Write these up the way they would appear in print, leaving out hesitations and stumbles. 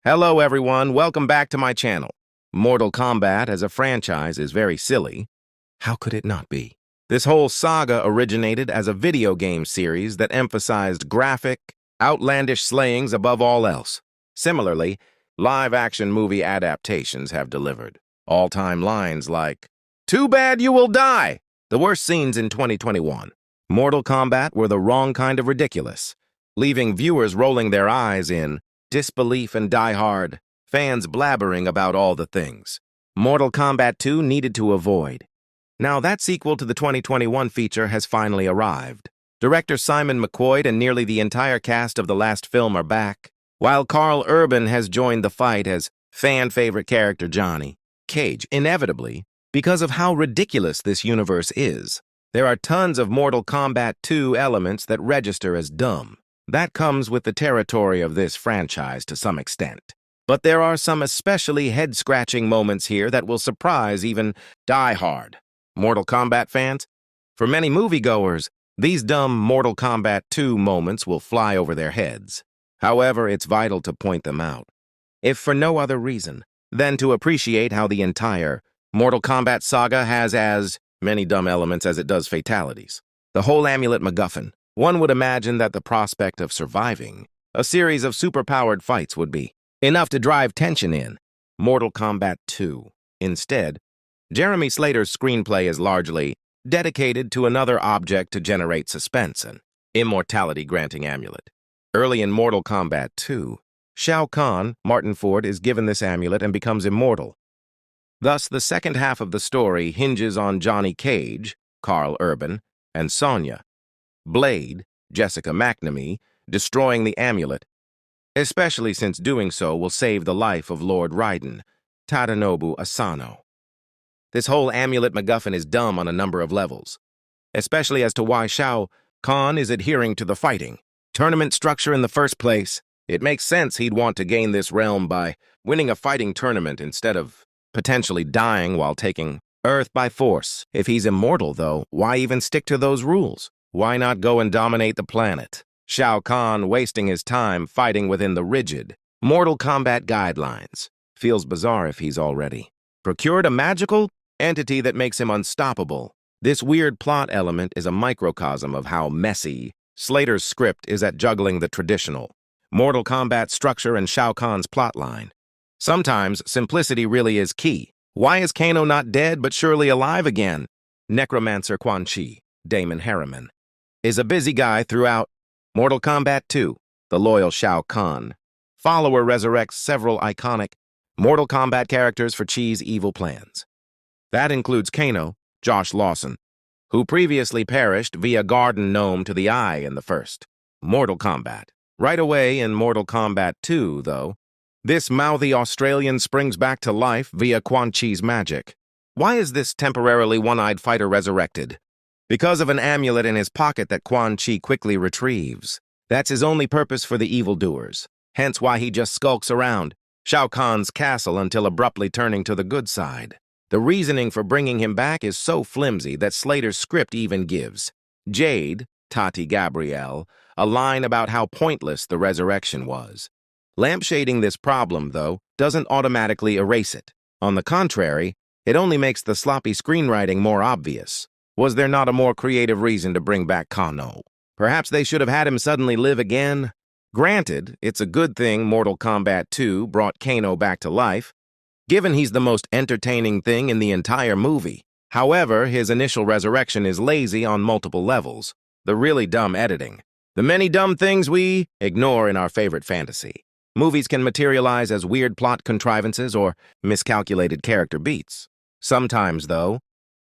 Hello everyone, welcome back to my channel. Mortal Kombat as a franchise is very silly. How could it not be? This whole saga originated as a video game series that emphasized graphic, outlandish slayings above all else. Similarly, live-action movie adaptations have delivered all-time lines like, "Too bad you will die!" The worst scenes in 2021. Mortal Kombat were the wrong kind of ridiculous, leaving viewers rolling their eyes in disbelief and die-hard fans blabbering about all the things Mortal Kombat 2 needed to avoid. Now that sequel to the 2021 feature has finally arrived. Director Simon McQuoid and nearly the entire cast of the last film are back, while Karl Urban has joined the fight as fan-favorite character Johnny Cage, inevitably, because of how ridiculous this universe is. There are tons of Mortal Kombat 2 elements that register as dumb. That comes with the territory of this franchise to some extent. But there are some especially head-scratching moments here that will surprise even die-hard Mortal Kombat fans. For many moviegoers, these dumb Mortal Kombat 2 moments will fly over their heads. However, it's vital to point them out, if for no other reason than to appreciate how the entire Mortal Kombat saga has as many dumb elements as it does fatalities. The whole amulet MacGuffin. One would imagine that the prospect of surviving a series of superpowered fights would be enough to drive tension in Mortal Kombat 2. Instead, Jeremy Slater's screenplay is largely dedicated to another object to generate suspense, an immortality-granting amulet. Early in Mortal Kombat 2, Shao Kahn, Martin Ford, is given this amulet and becomes immortal. Thus, the second half of the story hinges on Johnny Cage, Karl Urban, and Sonya Blade, Jessica McNamee, destroying the amulet, especially since doing so will save the life of Lord Raiden, Tadanobu Asano. This whole amulet MacGuffin is dumb on a number of levels, especially as to why Shao Kahn is adhering to the fighting tournament structure in the first place. It makes sense he'd want to gain this realm by winning a fighting tournament instead of potentially dying while taking Earth by force. If he's immortal, though, why even stick to those rules? Why not go and dominate the planet? Shao Kahn wasting his time fighting within the rigid Mortal Kombat guidelines. Feels bizarre if he's already procured a magical entity that makes him unstoppable. This weird plot element is a microcosm of how messy Slater's script is at juggling the traditional Mortal Kombat structure and Shao Kahn's plotline. Sometimes simplicity really is key. Why is Kano not dead but surely alive again? Necromancer Quan Chi, Damon Harriman, is a busy guy throughout Mortal Kombat 2. The loyal Shao Kahn follower resurrects several iconic Mortal Kombat characters for Chi's evil plans. That includes Kano, Josh Lawson, who previously perished via Garden Gnome to the eye in the first Mortal Kombat. Right away in Mortal Kombat 2, though, this mouthy Australian springs back to life via Quan Chi's magic. Why is this temporarily one-eyed fighter resurrected? Because of an amulet in his pocket that Quan Chi quickly retrieves. That's his only purpose for the evildoers, hence why he just skulks around Shao Kahn's castle until abruptly turning to the good side. The reasoning for bringing him back is so flimsy that Slater's script even gives Jade, Tati Gabrielle, a line about how pointless the resurrection was. Lampshading this problem, though, doesn't automatically erase it. On the contrary, it only makes the sloppy screenwriting more obvious. Was there not a more creative reason to bring back Kano? Perhaps they should have had him suddenly live again? Granted, it's a good thing Mortal Kombat 2 brought Kano back to life, given he's the most entertaining thing in the entire movie. However, his initial resurrection is lazy on multiple levels. The really dumb editing. The many dumb things we ignore in our favorite fantasy. Movies can materialize as weird plot contrivances or miscalculated character beats. Sometimes, though,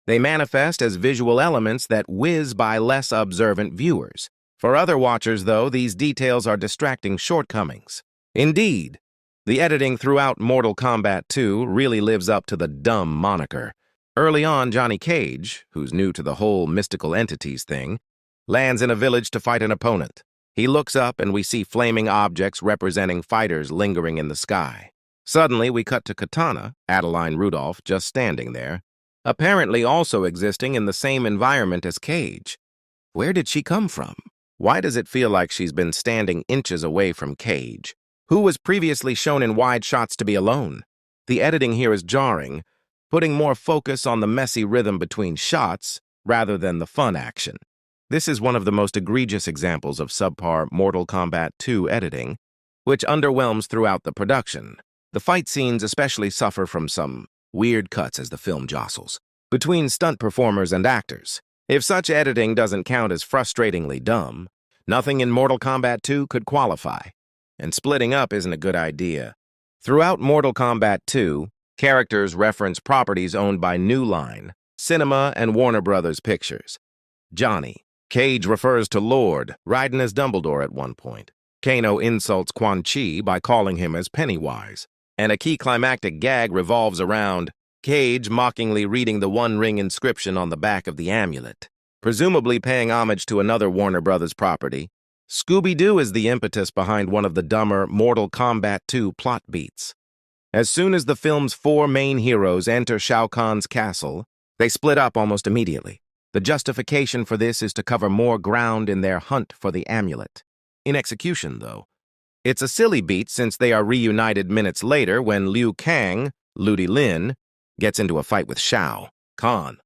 they manifest as visual elements that whiz by less observant viewers. For other watchers, though, these details are distracting shortcomings. Indeed, the editing throughout Mortal Kombat 2 really lives up to the dumb moniker. Early on, Johnny Cage, who's new to the whole mystical entities thing, lands in a village to fight an opponent. He looks up and we see flaming objects representing fighters lingering in the sky. Suddenly, we cut to Katana, Adeline Rudolph, just standing there, apparently also existing in the same environment as Cage. Where did she come from? Why does it feel like she's been standing inches away from Cage? who was previously shown in wide shots to be alone. The editing here is jarring, putting more focus on the messy rhythm between shots rather than the fun action. This is one of the most egregious examples of subpar Mortal Kombat 2 editing, which underwhelms throughout the production. The fight scenes especially suffer from some weird cuts as the film jostles between stunt performers and actors. If such editing doesn't count as frustratingly dumb, nothing in Mortal Kombat 2 could qualify, and splitting up isn't a good idea. Throughout Mortal Kombat 2, characters reference properties owned by New Line, Cinema, and Warner Brothers Pictures. Johnny Cage refers to Lord Raiden as Dumbledore at one point. Kano insults Quan Chi by calling him as Pennywise, and a key climactic gag revolves around Cage mockingly reading the One Ring inscription on the back of the amulet, presumably paying homage to another Warner Brothers property. Scooby-Doo is the impetus behind one of the dumber Mortal Kombat 2 plot beats. As soon as the film's 4 main heroes enter Shao Kahn's castle, they split up almost immediately. The justification for this is to cover more ground in their hunt for the amulet. In execution, though, it's a silly beat since they are reunited minutes later when Liu Kang, Ludi Lin, gets into a fight with Shao Kahn.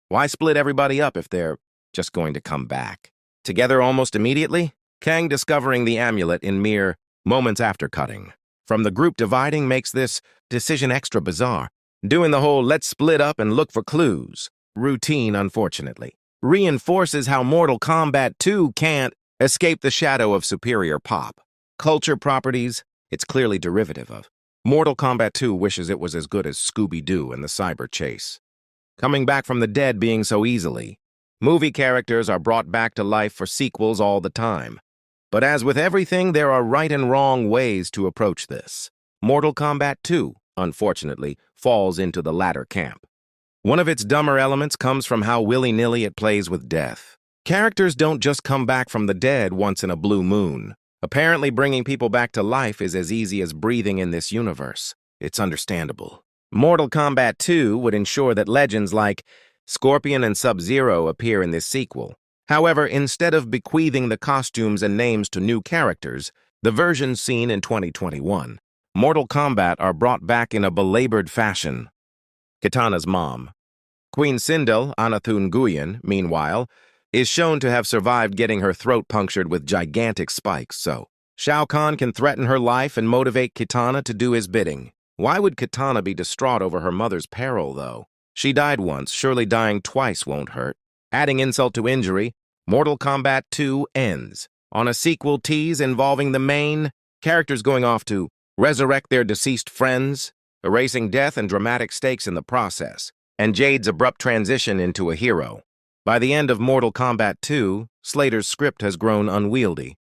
Why split everybody up if they're just going to come back together almost immediately? Kang discovering the amulet in mere moments after cutting from the group dividing makes this decision extra bizarre. Doing the whole let's split up and look for clues routine, unfortunately, reinforces how Mortal Kombat 2 can't escape the shadow of superior pop culture properties it's clearly derivative of. Mortal Kombat 2 wishes it was as good as Scooby-Doo and the cyber chase. Coming back from the dead being so easily, movie characters are brought back to life for sequels all the time. But as with everything, there are right and wrong ways to approach this. Mortal Kombat 2, unfortunately, falls into the latter camp. One of its dumber elements comes from how willy-nilly it plays with death. Characters don't just come back from the dead once in a blue moon. Apparently, bringing people back to life is as easy as breathing in this universe. It's understandable. Mortal Kombat 2 would ensure that legends like Scorpion and Sub-Zero appear in this sequel. However, instead of bequeathing the costumes and names to new characters, the versions seen in 2021, Mortal Kombat are brought back in a belabored fashion. Kitana's mom, Queen Sindel Anathun Guyon, meanwhile, is shown to have survived getting her throat punctured with gigantic spikes, so Shao Kahn can threaten her life and motivate Kitana to do his bidding. Why would Kitana be distraught over her mother's peril, though? She died once, surely dying twice won't hurt. Adding insult to injury, Mortal Kombat 2 ends on a sequel tease involving the main characters going off to resurrect their deceased friends, erasing death and dramatic stakes in the process, and Jade's abrupt transition into a hero. By the end of Mortal Kombat 2, Slater's script has grown unwieldy,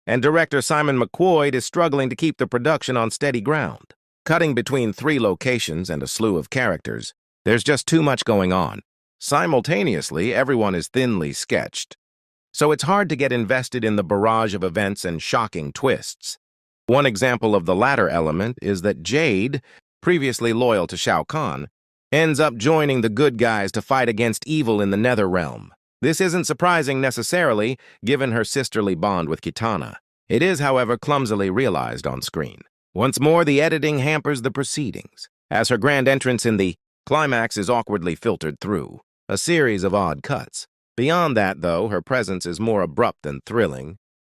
and director Simon McQuoid is struggling to keep the production on steady ground. Cutting between 3 locations and a slew of characters, there's just too much going on. Simultaneously, everyone is thinly sketched, so it's hard to get invested in the barrage of events and shocking twists. One example of the latter element is that Jade, previously loyal to Shao Kahn, ends up joining the good guys to fight against evil in the Netherrealm. This isn't surprising necessarily, given her sisterly bond with Kitana. It is, however, clumsily realized on screen. Once more, the editing hampers the proceedings, as her grand entrance in the climax is awkwardly filtered through a series of odd cuts. Beyond that, though, her presence is more abrupt than thrilling,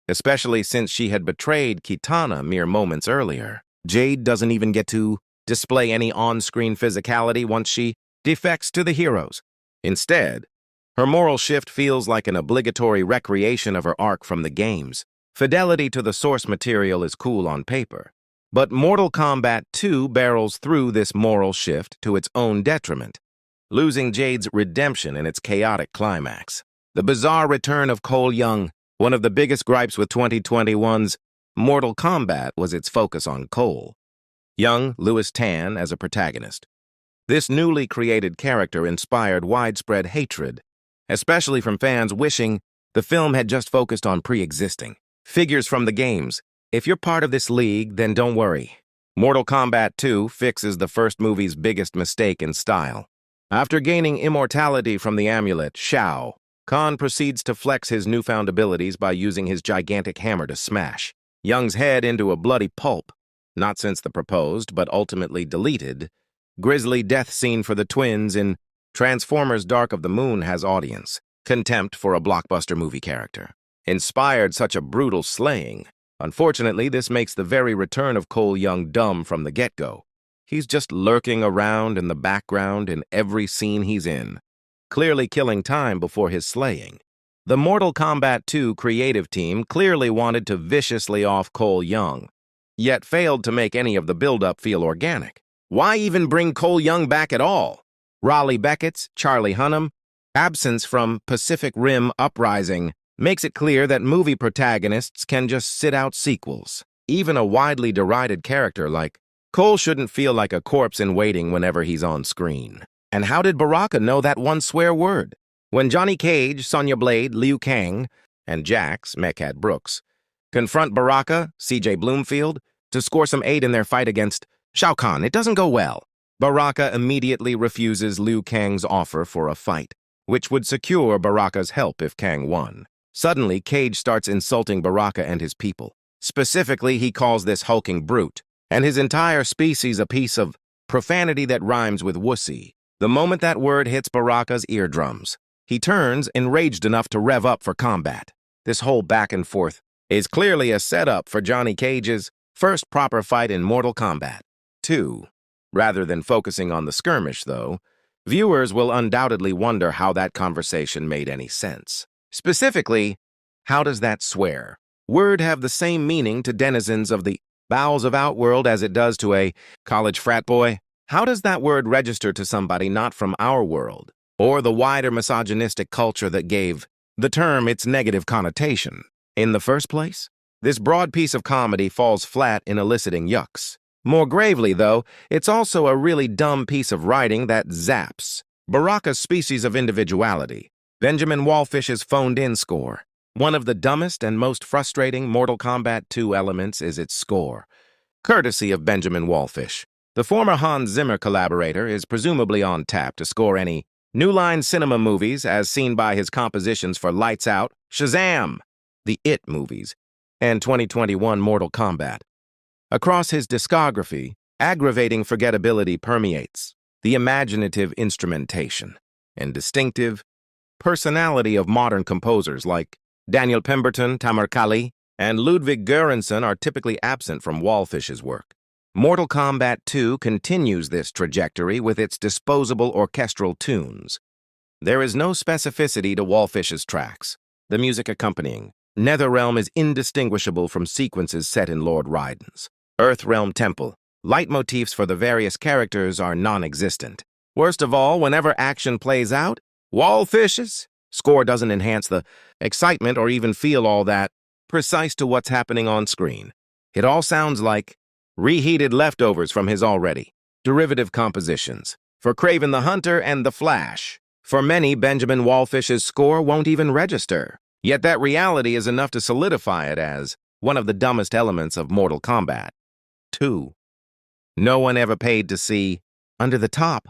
especially since she had betrayed Kitana mere moments earlier. Jade doesn't even get to display any on-screen physicality once she defects to the heroes. Instead, her moral shift feels like an obligatory recreation of her arc from the games. Fidelity to the source material is cool on paper, but Mortal Kombat 2 barrels through this moral shift to its own detriment, losing Jade's redemption in its chaotic climax. The bizarre return of Cole Young, one of the biggest gripes with 2021's Mortal Kombat was its focus on Cole. Young Lewis Tan as a protagonist. This newly created character inspired widespread hatred, especially from fans wishing the film had just focused on pre-existing figures from the games. If you're part of this league, then don't worry. Mortal Kombat 2 fixes the first movie's biggest mistake in style. After gaining immortality from the amulet, Shao Kahn proceeds to flex his newfound abilities by using his gigantic hammer to smash Young's head into a bloody pulp, not since the proposed, but ultimately deleted, grisly death scene for the twins in Transformers Dark of the Moon has audience contempt for a blockbuster movie character. Inspired such a brutal slaying. Unfortunately, this makes the very return of Cole Young dumb from the get-go. He's just lurking around in the background in every scene he's in, clearly killing time before his slaying. The Mortal Kombat 2 creative team clearly wanted to viciously off Cole Young, yet failed to make any of the build-up feel organic. Why even bring Cole Young back at all? Raleigh Beckett's Charlie Hunnam absence from Pacific Rim Uprising makes it clear that movie protagonists can just sit out sequels. Even a widely derided character like Cole shouldn't feel like a corpse in waiting whenever he's on screen. And how did Baraka know that one swear word? When Johnny Cage, Sonya Blade, Liu Kang, and Jax, Mechad Brooks, confront Baraka, CJ Bloomfield, to score some aid in their fight against Shao Kahn, it doesn't go well. Baraka immediately refuses Liu Kang's offer for a fight, which would secure Baraka's help if Kang won. Suddenly, Cage starts insulting Baraka and his people. Specifically, he calls this hulking brute, and his entire species a piece of profanity that rhymes with wussy. The moment that word hits Baraka's eardrums, he turns, enraged enough to rev up for combat. This whole back and forth is clearly a setup for Johnny Cage's first proper fight in Mortal Kombat 2. Rather than focusing on the skirmish, though, viewers will undoubtedly wonder how that conversation made any sense. Specifically, how does that swear word have the same meaning to denizens of the bowels of Outworld as it does to a college frat boy? How does that word register to somebody not from our world, or the wider misogynistic culture that gave the term its negative connotation in the first place? This broad piece of comedy falls flat in eliciting yucks. More gravely, though, it's also a really dumb piece of writing that zaps Baraka's species of individuality. Benjamin Wallfish's phoned-in score. One of the dumbest and most frustrating Mortal Kombat 2 elements is its score, courtesy of Benjamin Wallfish. The former Hans Zimmer collaborator is presumably on tap to score any New Line Cinema movies as seen by his compositions for Lights Out, Shazam, the It movies, and 2021 Mortal Kombat. Across his discography, aggravating forgettability permeates the imaginative instrumentation and distinctive personality of modern composers like Daniel Pemberton, Tamar Kali, and Ludwig Göransson are typically absent from Wallfish's work. Mortal Kombat 2 continues this trajectory with its disposable orchestral tunes. There is no specificity to Wallfish's tracks. The music accompanying Netherrealm is indistinguishable from sequences set in Lord Raiden's Earthrealm Temple. Leitmotifs for the various characters are non-existent. Worst of all, whenever action plays out, Wallfish's score doesn't enhance the excitement or even feel all that precise to what's happening on screen. It all sounds like reheated leftovers from his already derivative compositions. For Kraven the Hunter and The Flash, for many, Benjamin Wallfish's score won't even register. Yet that reality is enough to solidify it as one of the dumbest elements of Mortal Kombat 2. No one ever paid to see Under the Top,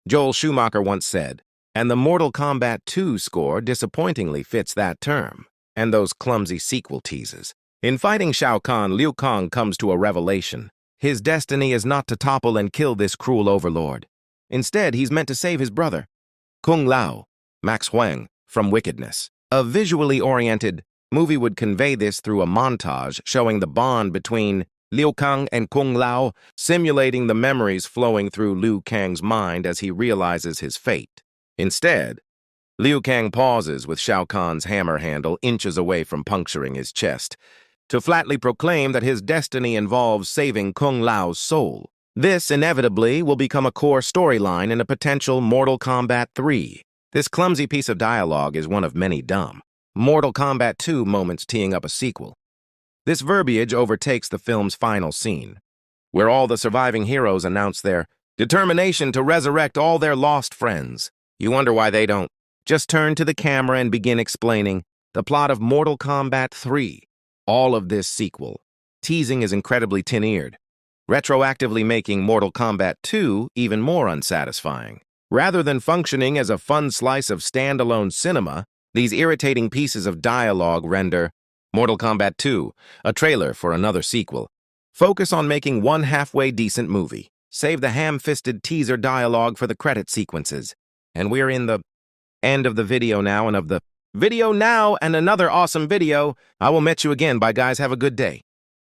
Joel Schumacher once said, and the Mortal Kombat 2 score disappointingly fits that term, and those clumsy sequel teases. In fighting Shao Kahn, Liu Kang comes to a revelation. His destiny is not to topple and kill this cruel overlord. Instead, he's meant to save his brother, Kung Lao, Max Huang, from wickedness. A visually oriented movie would convey this through a montage showing the bond between Liu Kang and Kung Lao, simulating the memories flowing through Liu Kang's mind as he realizes his fate. Instead, Liu Kang pauses with Shao Kahn's hammer handle inches away from puncturing his chest, to flatly proclaim that his destiny involves saving Kung Lao's soul. This, inevitably, will become a core storyline in a potential Mortal Kombat 3. This clumsy piece of dialogue is one of many dumb Mortal Kombat 2 moments teeing up a sequel. This verbiage overtakes the film's final scene, where all the surviving heroes announce their determination to resurrect all their lost friends. You wonder why they don't just turn to the camera and begin explaining the plot of Mortal Kombat 3. All of this sequel teasing is incredibly tin-eared, retroactively making Mortal Kombat 2 even more unsatisfying. Rather than functioning as a fun slice of standalone cinema, these irritating pieces of dialogue render Mortal Kombat 2, a trailer for another sequel. Focus on making one halfway decent movie. Save the ham-fisted teaser dialogue for the credit sequences. And we're in the end of the video now and of the video now and another awesome video. I will meet you again. Bye, guys. Have a good day.